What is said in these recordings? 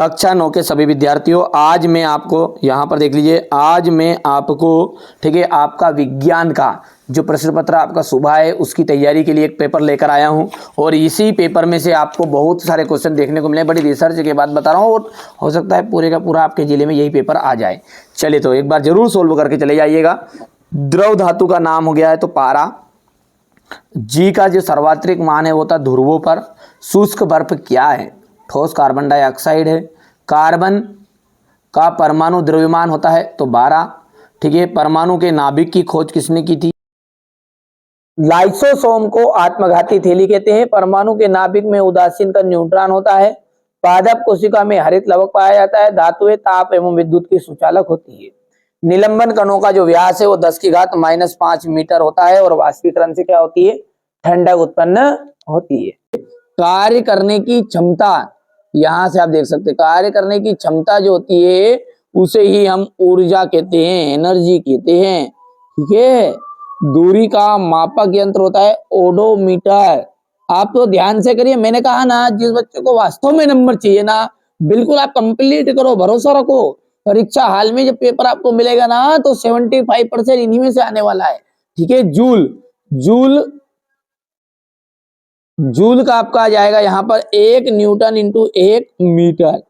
कक्षा 9 के सभी विद्यार्थियों, आज मैं आपको यहाँ पर देख लीजिए, आज मैं आपको ठीक है आपका विज्ञान का जो प्रश्न पत्र आपका सुबह है उसकी तैयारी के लिए एक पेपर लेकर आया हूँ। और इसी पेपर में से आपको बहुत सारे क्वेश्चन देखने को मिले। बड़ी रिसर्च के बाद बता रहा हूँ और हो सकता है पूरे का पूरा आपके जिले में यही पेपर आ जाए। चलिए तो एक बार जरूर सोल्व करके चले जाइएगा। द्रव धातु का नाम हो गया है तो पारा। जी का जो सर्वात्रिक मान है वो था ध्रुवों पर। शुष्क बर्फ क्या है? ठोस कार्बन डाइऑक्साइड है। कार्बन का परमाणु द्रव्यमान होता है तो 12। ठीक है, परमाणु के नाभिक की खोज किसने की थी? लाइसोसोम को आत्मघाती थैली कहते हैं। परमाणु के नाभिक में उदासीन का न्यूट्रॉन होता है। पादप कोशिका में हरित लवक पाया जाता है। धातुएं ताप एवं विद्युत की सुचालक होती है। निलंबन कणों का जो व्यास है वो 10⁻⁻5 मीटर होता है और वाष्पीकरण से क्या होती है? ठंडक उत्पन्न होती है। कार्य करने की क्षमता, यहां से आप देख सकते हैं, कार्य करने की क्षमता जो होती है उसे ही हम ऊर्जा कहते हैं, एनर्जी कहते हैं। ठीक है, दूरी का मापक यंत्र होता है ओडोमीटर। आप तो ध्यान से करिए, मैंने कहा ना जिस बच्चे को वास्तव में नंबर चाहिए ना बिल्कुल आप कंप्लीट करो, भरोसा रखो। परीक्षा हाल में जब पेपर आपको मिलेगा ना तो 75% इन्हीं में से आने वाला है। ठीक है, जूल जूल जूल का आपका आ जाएगा यहाँ पर 1 न्यूटन इंटू 1 मीटर।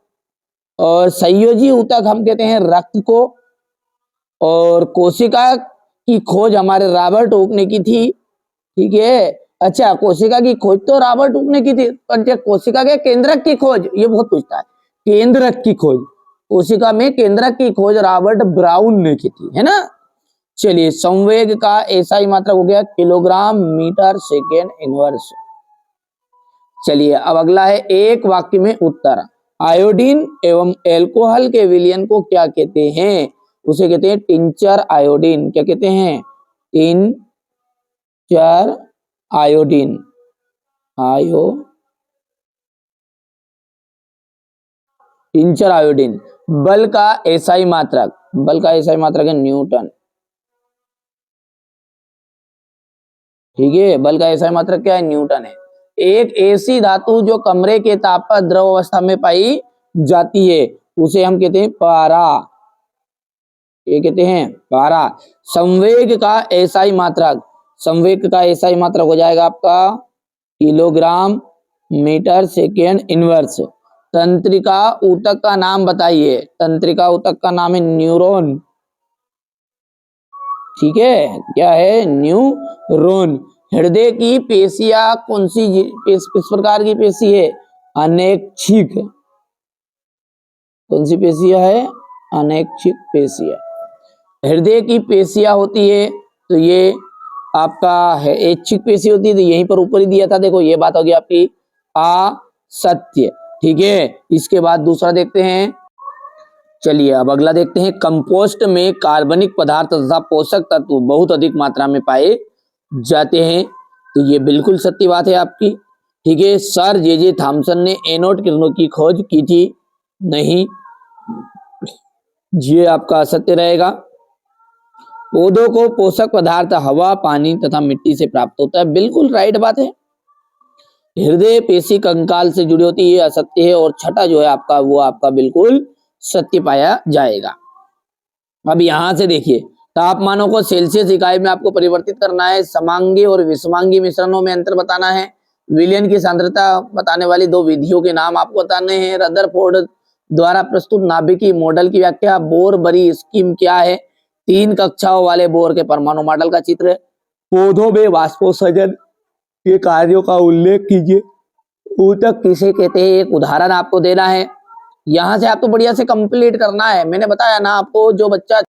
और संयोजी ऊतक हम कहते हैं रक्त को। और कोशिका की खोज हमारे रॉबर्ट हुक ने की थी। ठीक है, अच्छा कोशिका की खोज तो रॉबर्ट हुक ने की थी, पर कोशिका के केंद्रक की खोज ये बहुत पूछता है। केंद्रक की खोज, कोशिका में केंद्रक की खोज रॉबर्ट ब्राउन ने की थी, है ना। चलिए, संवेग का एसआई मात्रक हो गया किलोग्राम मीटर सेकेंड इनवर्स। चलिए अब अगला है एक वाक्य में उत्तर। आयोडीन एवं एल्कोहल के विलयन को क्या कहते हैं? उसे कहते हैं टिंचर आयोडीन। क्या कहते हैं? Tincture iodine. Tincture iodine. बल का एसआई मात्रक, बल का एसआई मात्रक है न्यूटन। ठीक है, बल का एसआई मात्रक क्या है? न्यूटन है। एक ऐसी धातु जो कमरे के ताप पर द्रव अवस्था में पाई जाती है उसे हम कहते हैं पारा। ये कहते हैं पारा। संवेग का एसआई मात्रक, संवेग का एसआई मात्रक हो जाएगा आपका किलोग्राम मीटर सेकेंड इनवर्स। तंत्रिका ऊतक का नाम बताइए। तंत्रिका ऊतक का नाम है न्यूरॉन। ठीक है, क्या है? न्यूरॉन। हृदय की पेशियां कौन सी किस प्रकार की पेशी है? अनैच्छिक। कौन सी पेशियां है? अनैच्छिक पेशियां। हृदय की पेशियां होती है तो ये आपका है ऐच्छिक पेशी होती है, तो यहीं पर ऊपर ही दिया था। देखो ये बात होगी आपकी असत्य। ठीक है, इसके बाद दूसरा देखते हैं। चलिए अब अगला देखते हैं। कंपोस्ट में कार्बनिक पदार्थ तथा पोषक तत्व बहुत अधिक मात्रा में पाए जाते हैं, तो ये बिल्कुल सत्य बात है आपकी। ठीक है, सर जे थॉमसन ने एनोड किरणों की खोज की थी? नहीं, ये आपका असत्य रहेगा। पौधों को पोषक पदार्थ हवा, पानी तथा मिट्टी से प्राप्त होता है, बिल्कुल राइट बात है। हृदय पेशी कंकाल से जुड़ी होती है, असत्य है। और छठा जो है आपका वो आपका बिल्कुल सत्य पाया जाएगा। अब यहां से देखिए, तापमानों को सेल्सियस इकाई में आपको परिवर्तित करना है। समांगी और विषमांगी मिश्रणों में अंतर बताना है। विलयन की सांद्रता बताने वाली 2 विधियों के नाम आपको बताने हैं। रदरफोर्ड द्वारा प्रस्तुत नाभिकीय मॉडल की व्याख्या। बोर बरी स्कीम क्या है? 3 कक्षाओं वाले बोर के परमाणु मॉडल का चित्र। पौधों में वाष्पोत्सर्जन के कार्यों का उल्लेख कीजिए। ऊतक किसे कहते हैं? एक उदाहरण आपको देना है। यहां से आपको बढ़िया से कंप्लीट करना है। मैंने बताया ना आपको, जो बच्चा